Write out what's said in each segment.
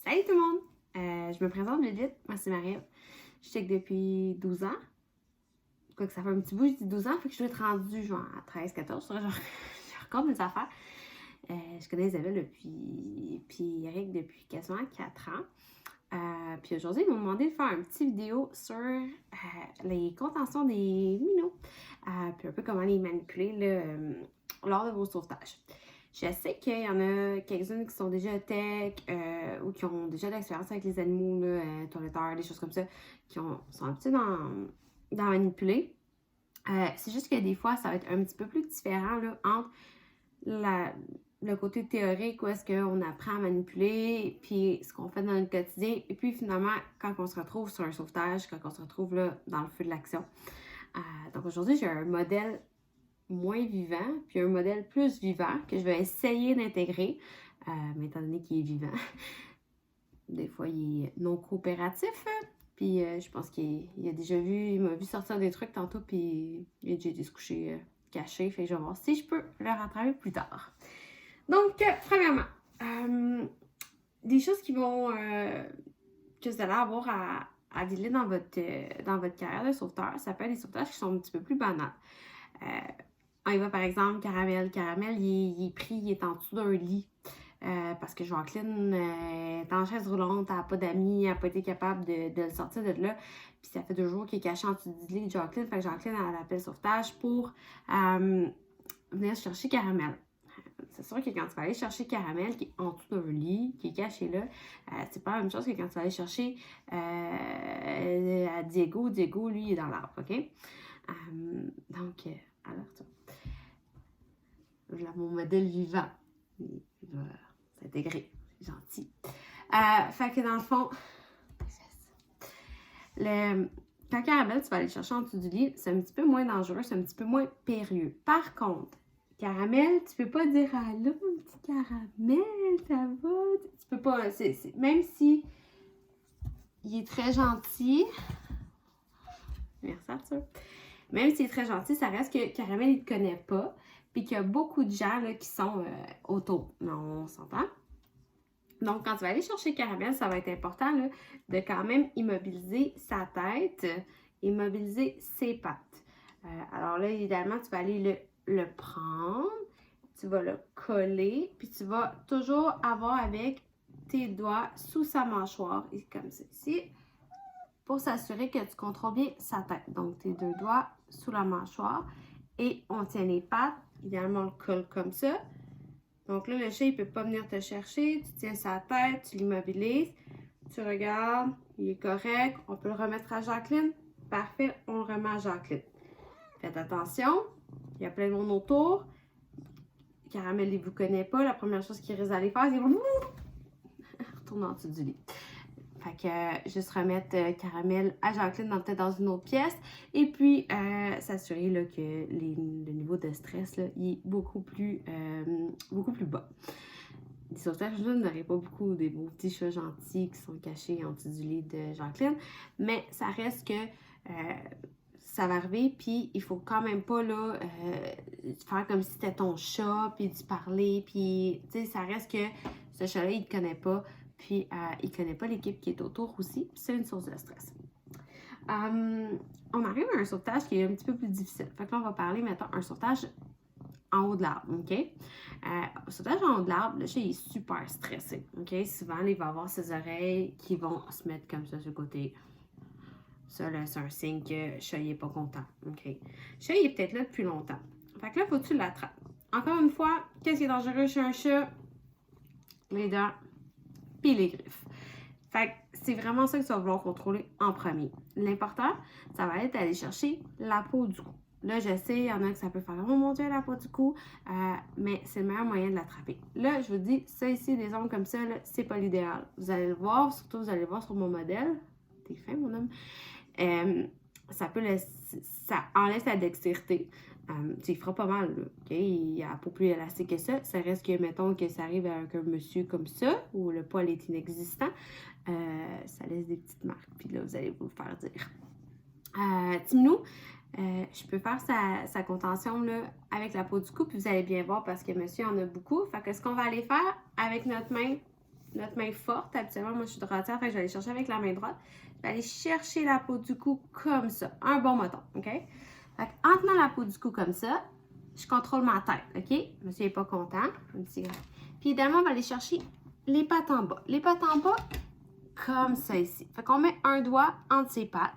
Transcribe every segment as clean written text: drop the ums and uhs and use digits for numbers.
Salut tout le monde! Je me présente vite. Moi, c'est Marie. Je check depuis 12 ans. Quoi que ça fait un petit bout, je dis 12 ans, fait que je dois être rendue genre à 13, 14. Genre, je regarde mes affaires. Je connais Isabelle puis Eric depuis quasiment 4 ans. Puis aujourd'hui, ils m'ont demandé de faire une petite vidéo sur les contentions des minots. Puis un peu comment les manipuler là, lors de vos sauvetages. Je sais qu'il y en a quelques-unes qui sont déjà tech ou qui ont déjà de l'expérience avec les animaux, toiletteurs, des choses comme ça, sont habitués d'en manipuler. C'est juste que des fois, ça va être un petit peu plus différent là, entre le côté théorique où est-ce qu'on apprend à manipuler, puis ce qu'on fait dans notre quotidien, et puis finalement, quand on se retrouve sur un sauvetage, quand on se retrouve là, dans le feu de l'action. Donc aujourd'hui, j'ai un modèle moins vivant, puis un modèle plus vivant que je vais essayer d'intégrer, mais étant donné qu'il est vivant, des fois il est non coopératif, puis je pense qu'il a déjà vu, il m'a vu sortir des trucs tantôt, puis il a déjà été se coucher caché, fait que je vais voir si je peux le rattraper plus tard. Donc, premièrement, des choses qui vont, que vous allez avoir à dealer dans votre carrière de sauveteur, ça peut être des sauvetages qui sont un petit peu plus banals. On y va par exemple, Caramel. Caramel, il est pris, il est en dessous d'un lit. Parce que Jacqueline est en chaise roulante, elle n'a pas d'amis, elle n'a pas été capable de le sortir de là. Puis ça fait 2 jours qu'il est caché en dessous du lit de Jacqueline. Fait que Jacqueline, elle appelle sauvetage pour venir chercher Caramel. C'est sûr que quand tu vas aller chercher Caramel, qui est en dessous d'un lit, qui est caché là, c'est pas la même chose que quand tu vas aller chercher à Diego. Diego, lui, il est dans l'arbre, OK? Donc, alors, voilà mon modèle vivant. Il va s'intégrer. C'est gentil. Fait que dans le fond, quand Caramel, tu vas aller le chercher en dessous du lit, c'est un petit peu moins dangereux, c'est un petit peu moins périlleux. Par contre, Caramel, tu peux pas dire allô, mon petit Caramel, ça va? Tu peux pas. Même si il est très gentil. Merci Arthur. Même s'il est très gentil, ça reste que Caramel, il te connaît pas. Puis qu'il y a beaucoup de gens là, qui sont autour. On s'entend? Donc, quand tu vas aller chercher Caramel, ça va être important là, de quand même immobiliser sa tête, immobiliser ses pattes. Alors là, évidemment, tu vas aller le prendre, tu vas le coller, puis tu vas toujours avoir avec tes doigts sous sa mâchoire, et comme ceci, pour s'assurer que tu contrôles bien sa tête. Donc, tes 2 doigts sous la mâchoire, et on tient les pattes, idéalement on le colle comme ça. Donc là, le chat, il ne peut pas venir te chercher. Tu tiens sa tête, tu l'immobilises, tu regardes, il est correct. On peut le remettre à Jacqueline. Parfait, on le remet à Jacqueline. Faites attention, il y a plein de monde autour. Caramel, il ne vous connaît pas. La première chose qu'il risque d'aller faire, c'est retourner en dessous du lit. Fait que juste remettre Caramel à Jacqueline peut-être dans une autre pièce. Et puis s'assurer là, que le niveau de stress là, il est beaucoup plus bas. Des sauvetages, je n'aurais pas beaucoup des beaux petits chats gentils qui sont cachés en dessous du lit de Jacqueline. Mais ça reste que ça va arriver, puis il faut quand même pas là, faire comme si c'était ton chat, puis d'y parler, puis tu sais, ça reste que ce chat-là, il ne te connaît pas. Puis, il ne connaît pas l'équipe qui est autour aussi. C'est une source de stress. On arrive à un sauvetage qui est un petit peu plus difficile. Fait que là, on va parler, mettons, un sauvetage en haut de l'arbre, OK? Sauvetage en haut de l'arbre, le chat, il est super stressé, OK? Souvent, là, il va avoir ses oreilles qui vont se mettre comme ça sur le côté. Ça, là, c'est un signe que le chat, il n'est pas content, OK? Le chat, il est peut-être là depuis longtemps. Fait que là, faut que tu l'attrapes. Encore une fois, qu'est-ce qui est dangereux chez un chat? Les dents puis les griffes. Fait que c'est vraiment ça que tu vas vouloir contrôler en premier. L'important, ça va être d'aller chercher la peau du cou. Là, je sais, il y en a que ça peut faire « Oh mon Dieu, la peau du cou! » mais c'est le meilleur moyen de l'attraper. Là, je vous dis, ça ici, des ongles comme ça, c'est pas l'idéal. Vous allez le voir, surtout vous allez le voir sur mon modèle. T'es fin, mon homme. Ça enlève sa dextérité. Il fera pas mal, là, OK? Il a la peau plus élastique que ça. Ça reste que, mettons, que ça arrive avec un monsieur comme ça, où le poil est inexistant, ça laisse des petites marques. Puis là, vous allez vous le faire dire. Timinou, je peux faire sa contention là, avec la peau du cou, puis vous allez bien voir parce que monsieur en a beaucoup. Fait que ce qu'on va aller faire avec notre main, notre main forte. Habituellement, moi, je suis droitière, fait que je vais aller chercher avec la main droite. Je vais aller chercher la peau du cou comme ça. Un bon moton, OK? Fait en tenant la peau du cou comme ça, je contrôle ma tête, OK? Monsieur n'est pas content. Un petit grain. Puis, évidemment, on va aller chercher les pattes en bas. Les pattes en bas, comme ça ici. Fait qu'on met un doigt entre ses pattes.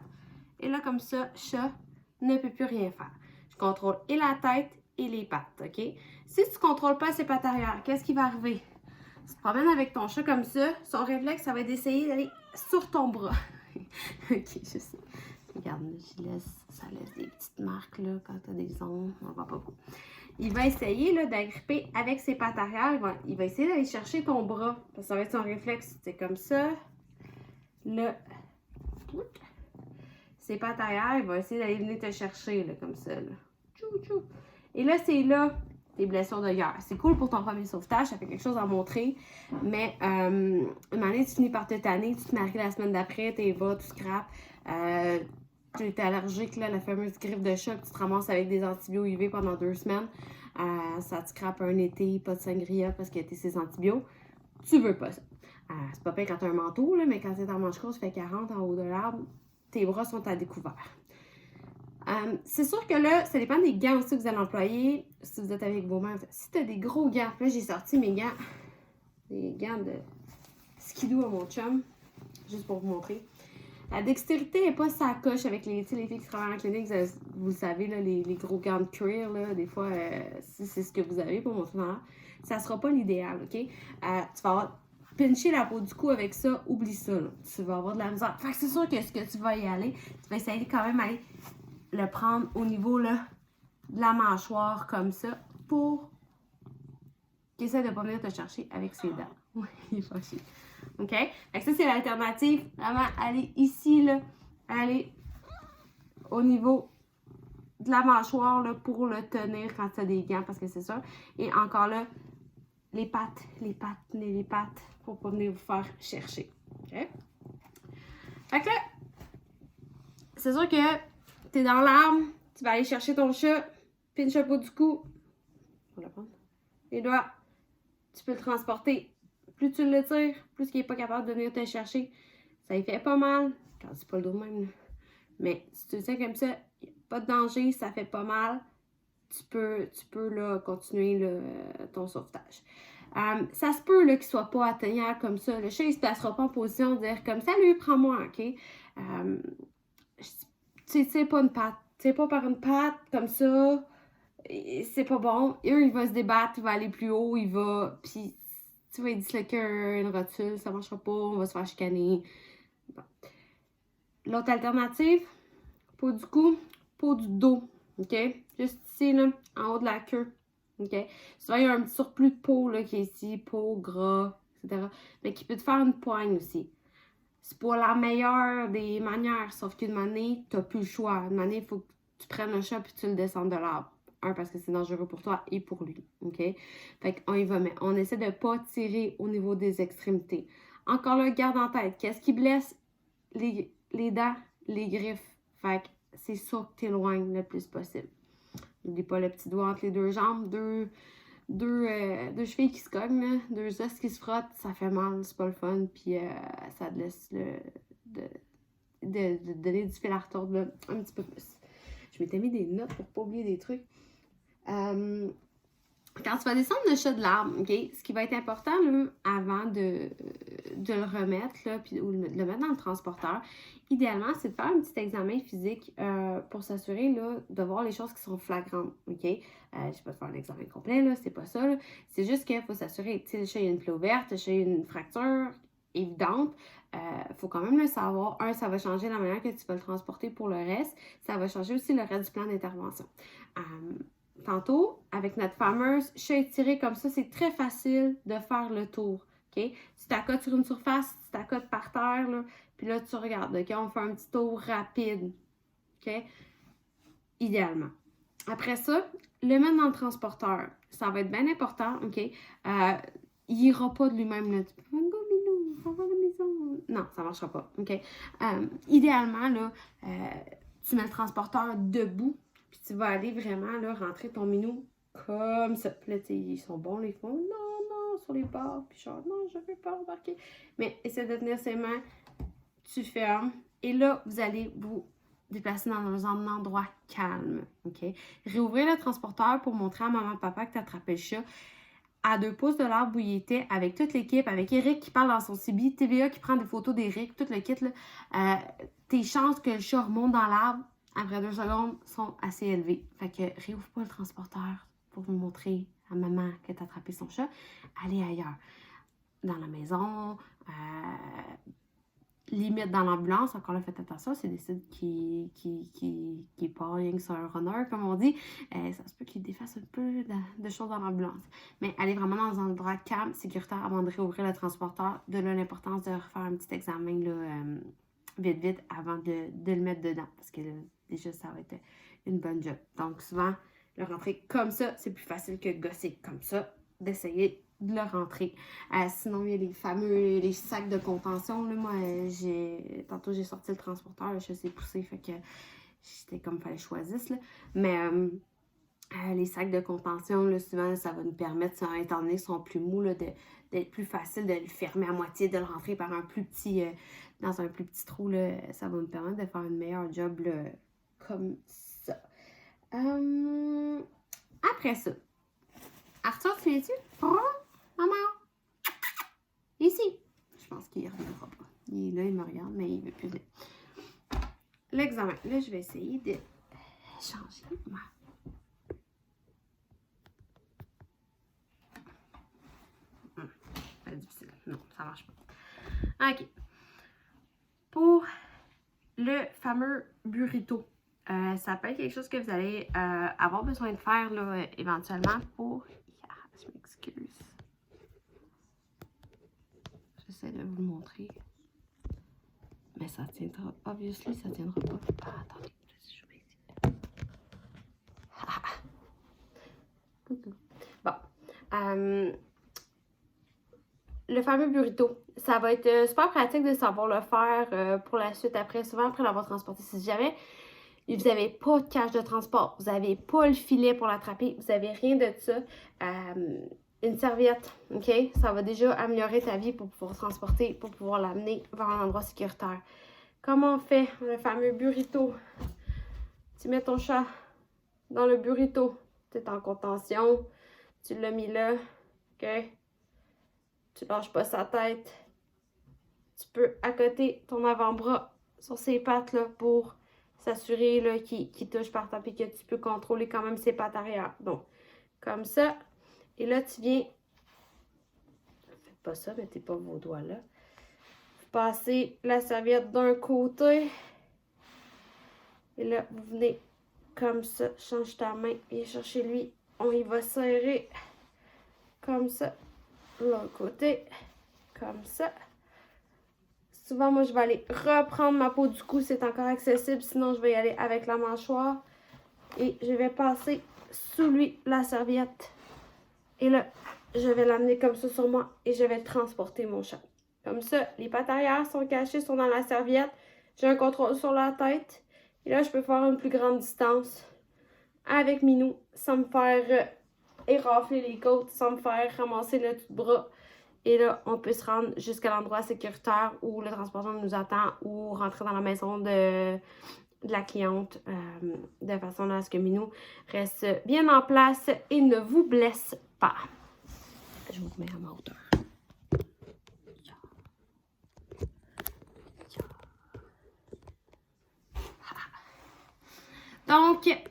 Et là, comme ça, chat ne peut plus rien faire. Je contrôle et la tête et les pattes, OK? Si tu ne contrôles pas ses pattes arrière, qu'est-ce qui va arriver? Tu te promènes avec ton chat comme ça, son réflexe, ça va être d'essayer d'aller sur ton bras. OK, je sais. Regarde, ça laisse des petites marques là, quand tu as des ongles. On voit pas beaucoup. Il va essayer là, d'agripper avec ses pattes arrière. Il va essayer d'aller chercher ton bras. Parce que ça va être son réflexe. C'est comme ça. Là, ses pattes arrière, il va essayer d'aller venir te chercher, là, comme ça. Là. Tchou, tchou. Et là, c'est là tes blessures de guerre. C'est cool pour ton premier sauvetage, ça fait quelque chose à montrer. Mais, une année, tu finis par te tanner, tu te maries la semaine d'après, t'es bas, tu scrapes. Tu es allergique, là, la fameuse griffe de chat, tu te ramasses avec des antibiotiques IV pendant 2 semaines. Ça te scrape un été, pas de sangria parce que t'es ces antibiotiques. Tu veux pas ça. C'est pas pire quand t'as un manteau, là, mais quand t'es en manche courte, ça fait 40 en haut de l'arbre, tes bras sont à découvert. C'est sûr que là, ça dépend des gants aussi que vous allez employer, si vous êtes avec vos mains. Si tu as des gros gants, là, j'ai sorti mes gants, des gants de skidoo à mon chum, juste pour vous montrer. La dextérité n'est pas sa coche avec les filles qui travaillent en clinique, vous le savez, là, les gros gants de cuir, là, des fois, si c'est ce que vous avez pour montrer dans ça ne sera pas l'idéal, OK? Tu vas avoir pincher la peau du cou avec ça, oublie ça, là. Tu vas avoir de la misère. Fait que c'est sûr que ce que tu vas y aller, tu vas essayer quand même d'aller le prendre au niveau là, de la mâchoire comme ça pour qu'il essaie de ne pas venir te chercher avec ses dents. Oui, il est fâché. OK? Fait que ça, c'est l'alternative. Vraiment, aller ici, là, aller au niveau de la mâchoire là, pour le tenir quand tu as des gants, parce que c'est ça. Et encore là, les pattes pour pas venir vous faire chercher. OK? Fait que là, c'est sûr que t'es dans l'arbre, tu vas aller chercher ton chat, pinche le peau du cou. On va la prendre. Les doigts, tu peux le transporter. Plus tu le tires, plus il n'est pas capable de venir te chercher. Ça lui fait pas mal. Quand c'est pas le dos même. Là. Mais si tu le tiens comme ça, il n'y a pas de danger, ça fait pas mal. Tu peux là, continuer là, ton sauvetage. Ça se peut qu'il soit pas atteignable comme ça. Le chat, il se placera pas en position de dire comme salut, prends-moi, OK? Tu sais pas une patte. Tu sais pas par une patte comme ça. C'est pas bon. Eux, il va se débattre, il va aller plus haut, il va. Puis, tu vas disloquer une rotule, ça marchera pas, on va se faire chicaner. Bon. L'autre alternative, peau du cou, peau du dos. OK? Juste ici, là, en haut de la queue. OK? Souvent, il y a un petit surplus de peau là, qui est ici, peau, gras, etc. Mais qui peut te faire une poigne aussi. C'est pas la meilleure des manières, sauf qu'une année, t'as plus le choix. Une année, il faut que tu prennes un chat puis tu le descendes de l'arbre. Un, parce que c'est dangereux pour toi et pour lui. OK? Fait qu'on y va, mais on essaie de pas tirer au niveau des extrémités. Encore là, garde en tête, qu'est-ce qui blesse? Les dents, les griffes. Fait que c'est ça que t'éloignes le plus possible. N'oublie pas le petit doigt entre les deux jambes, deux chevilles qui se cognent, là, 2 os qui se frottent, ça fait mal, c'est pas le fun, puis ça te laisse de donner du fil à retordre là, un petit peu plus. Je m'étais mis des notes pour pas oublier des trucs. Quand tu vas descendre le chat de l'arbre, OK, ce qui va être important là, avant de le remettre, là, puis, ou de le mettre dans le transporteur, idéalement, c'est de faire un petit examen physique pour s'assurer de voir les choses qui sont flagrantes. OK? Je ne vais pas te faire un examen complet, là, c'est pas ça. C'est juste qu'il faut s'assurer, tu sais, le chat, il y a une plaie ouverte, le chat, il y a une fracture évidente. Il faut quand même le savoir. Un, ça va changer la manière que tu vas le transporter pour le reste. Ça va changer aussi le reste du plan d'intervention. Tantôt, avec notre fameuse chat étiré comme ça, c'est très facile de faire le tour. OK? Tu t'accotes sur une surface, tu t'accotes par terre, là, puis là, tu regardes. OK? On fait un petit tour rapide. OK? Idéalement. Après ça, le mettre dans le transporteur. Ça va être bien important. OK? Il n'ira pas de lui-même. Là. Tu peux faire go, on va à la maison. Non, ça ne marchera pas. OK? Idéalement, là, tu mets le transporteur debout. Puis tu vas aller vraiment là, rentrer ton minou comme ça. Puis là, ils sont bons, ils font non, sur les bords, puis genre, non, je veux pas embarquer. Mais essaie de tenir ses mains, tu fermes, et là, vous allez vous déplacer dans un endroit calme, OK? Réouvrir le transporteur pour montrer à maman et papa que tu as attrapé le chat à 2 pouces de l'arbre où il était, avec toute l'équipe, avec Eric qui parle dans son CB, TVA qui prend des photos d'Eric, tout le kit, là. Tes chances que le chat remonte dans l'arbre après 2 secondes sont assez élevées. Fait que réouvre pas le transporteur pour vous montrer à maman que tu as attrapé son chat. Allez ailleurs. Dans la maison, limite dans l'ambulance, encore là, faites attention, c'est des sites qui part rien que sur un runner, comme on dit. Ça se peut qu'ils défassent un peu de choses dans l'ambulance. Mais allez vraiment dans un endroit calme, sécuritaire, avant de réouvrir le transporteur. De là, l'importance de refaire un petit examen là, vite, avant de le mettre dedans. Parce que là, déjà, ça va être une bonne job. Donc, souvent, le rentrer comme ça, c'est plus facile que gosser comme ça, d'essayer de le rentrer. Sinon, il y a les sacs de contention. Là, moi, tantôt, j'ai sorti le transporteur, le chat s'est poussé, fait que j'étais comme, fallait que je choisisse. Là. Mais les sacs de contention, là, souvent, ça va nous permettre, étant donné qu'ils sont plus mous, d'être plus facile de le fermer à moitié, de le rentrer par un plus petit, dans un plus petit trou. Là, ça va nous permettre de faire une meilleure job là, comme ça. Après ça, Arthur, tu viens-tu? Maman! Ici! Je pense qu'il ne reviendra pas. Il est là, il me regarde, mais il ne veut plus venir. L'examen. Là, je vais essayer de changer ma... C'est difficile. Non, ça marche pas. OK. Pour le fameux burrito, ça peut être quelque chose que vous allez avoir besoin de faire là, éventuellement pour... Je m'excuse. J'essaie de vous le montrer. Mais ça tiendra. Obviously, ça tiendra pas. Ah, attendez. Je vais essayer. Bon. Le fameux burrito. Ça va être super pratique de savoir le faire pour la suite après. Souvent après l'avoir transporté. Si jamais vous n'avez pas de cage de transport, vous n'avez pas le filet pour l'attraper, vous n'avez rien de ça. Une serviette, OK? Ça va déjà améliorer ta vie pour pouvoir transporter, pour pouvoir l'amener vers un endroit sécuritaire. Comment on fait le fameux burrito? Tu mets ton chat dans le burrito. Tu es en contention. Tu l'as mis là. OK? Tu lâches pas sa tête. Tu peux accoter ton avant-bras sur ses pattes là, pour s'assurer qu'il touche par terre et que tu peux contrôler quand même ses pattes arrière. Donc, comme ça. Et là, tu viens... Faites pas ça, mettez pas vos doigts là. Vous passez la serviette d'un côté. Et là, vous venez comme ça. Change ta main. Viens chercher lui. On y va serrer. Comme ça. L'autre côté. Comme ça. Souvent, moi, je vais aller reprendre ma peau du cou. C'est encore accessible. Sinon, je vais y aller avec la mâchoire. Et je vais passer sous lui la serviette. Et là, je vais l'amener comme ça sur moi. Et je vais transporter mon chat. Comme ça, les pattes arrière sont cachées, sont dans la serviette. J'ai un contrôle sur la tête. Et là, je peux faire une plus grande distance avec Minou sans me faire érafler les côtes, sans me faire ramasser le tout bras. Et là, on peut se rendre jusqu'à l'endroit sécuritaire où le transporteur nous attend ou rentrer dans la maison de la cliente de façon à ce que Minou reste bien en place et ne vous blesse pas. Je vous remets à ma hauteur. Donc, j'avais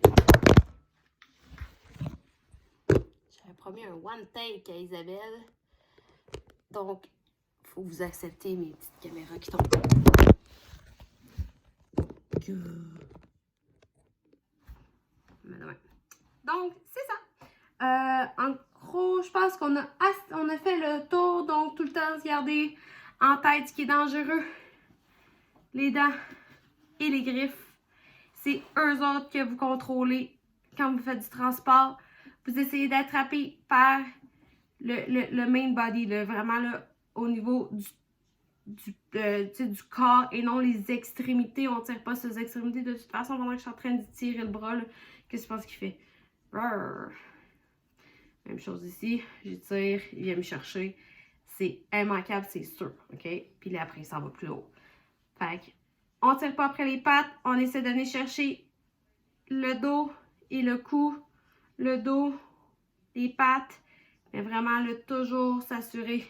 promis un one take à Isabelle. Donc, il faut que vous accepter mes petites caméras qui tombent. Donc, c'est ça. En gros, je pense qu'on a fait le tour. Donc, tout le temps, se garder en tête ce qui est dangereux. Les dents et les griffes. C'est eux autres que vous contrôlez quand vous faites du transport. Vous essayez d'attraper par le main body, là, vraiment là, au niveau du corps et non les extrémités. On ne tire pas sur les extrémités. De toute façon, pendant que je suis en train de tirer le bras, qu'est-ce que je pense qu'il fait? Rrr. Même chose ici, j'étire, il vient me chercher. C'est immanquable, c'est sûr, OK? Puis là, après, il s'en va plus haut. Fait que, on tire pas après les pattes, on essaie d'aller chercher le dos et le cou, le dos, les pattes, mais vraiment, là, toujours s'assurer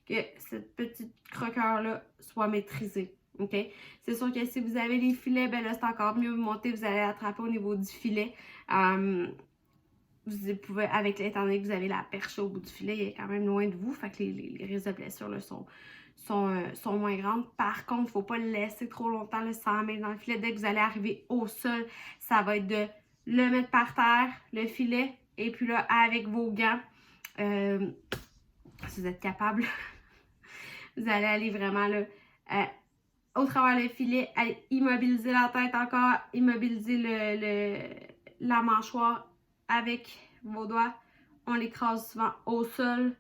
que cette petite croqueur-là soit maîtrisée. OK? C'est sûr que si vous avez les filets, ben là, c'est encore mieux. Vous montez, vous allez attraper au niveau du filet. Vous pouvez, avec étant donné que vous avez la perche au bout du filet, il est quand même loin de vous. Fait que les risques de blessure là, sont moins grandes. Par contre, il ne faut pas le laisser trop longtemps là, sans mettre dans le filet. Dès que vous allez arriver au sol, ça va être de le mettre par terre, le filet, et puis là, avec vos gants, si vous êtes capable, vous allez aller vraiment là, au travers le filet, immobiliser la tête encore, immobiliser la mâchoire avec vos doigts. On l'écrase souvent au sol.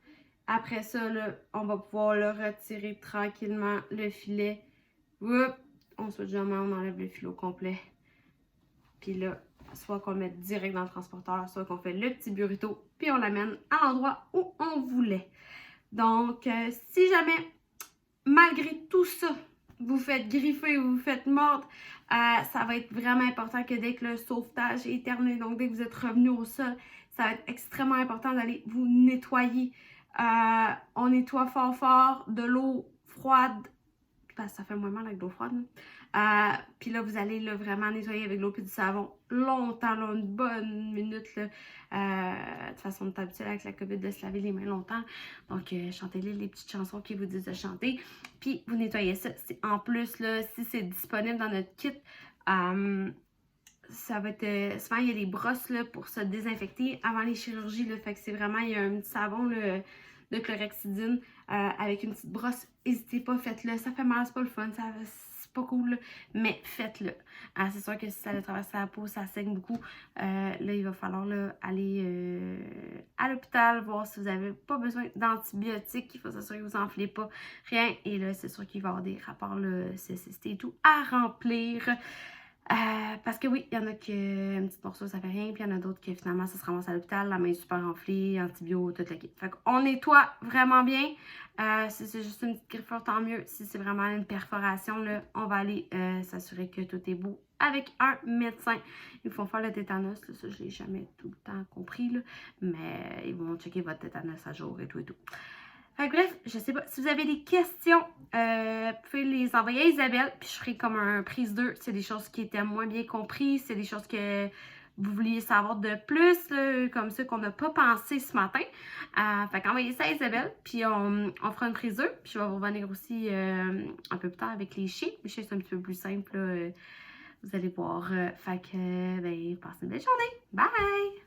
Après ça, là, on va pouvoir le retirer tranquillement, le filet. Oups, on switch de main, on enlève le filet au complet. Puis là, soit qu'on le mette direct dans le transporteur, soit qu'on fait le petit burrito, puis on l'amène à l'endroit où on voulait. Donc, si jamais, malgré tout ça, vous faites griffer ou vous faites mordre, ça va être vraiment important que dès que le sauvetage est terminé, donc dès que vous êtes revenu au sol, ça va être extrêmement important d'aller vous nettoyer. On nettoie fort, de l'eau froide, parce que ça fait moins mal avec de l'eau froide. Puis là, vous allez là, vraiment nettoyer avec l'eau et du savon longtemps, là, une bonne minute. Là. De toute façon, on est habitué avec la COVID de se laver les mains longtemps. Donc, chantez-les les petites chansons qui vous disent de chanter. Puis, vous nettoyez ça. En plus, là, si c'est disponible dans notre kit, ça va être... souvent, il y a des brosses là, pour se désinfecter avant les chirurgies. Là, fait que c'est vraiment, il y a un petit savon là, de chlorhexidine avec une petite brosse. N'hésitez pas, faites-le. Ça fait mal, c'est pas le fun, c'est pas cool, là, mais faites-le. C'est sûr que si ça a traversé la peau, ça saigne beaucoup. Là, il va falloir là, aller à l'hôpital, voir si vous n'avez pas besoin d'antibiotiques. Il faut s'assurer que vous n'enflez pas rien. Et là, c'est sûr qu'il va y avoir des rapports là, CCST et tout à remplir. Parce que oui, il y en a qui, un petit morceau, ça fait rien, puis il y en a d'autres qui finalement, ça se ramasse à l'hôpital, la main est super enflée, antibio, toute la kit. Fait qu'on nettoie vraiment bien. Si c'est juste une petite griffure, tant mieux. Si c'est vraiment une perforation, là, on va aller s'assurer que tout est beau avec un médecin. Ils font faire le tétanos, là, ça je l'ai jamais tout le temps compris, là, mais ils vont checker votre tétanos à jour et tout et tout. Fait que bref, je sais pas. Si vous avez des questions, vous pouvez les envoyer à Isabelle. Puis je ferai comme un prise 2. C'est des choses qui étaient moins bien comprises. C'est des choses que vous vouliez savoir de plus, là, comme ça qu'on n'a pas pensé ce matin. Fait qu'envoyez ça à Isabelle. Puis on fera une prise 2. Puis je vais vous revenir aussi un peu plus tard avec les chiens. Les chiens, c'est un petit peu plus simple. Là, vous allez voir. Fait que, ben, passez une belle journée. Bye!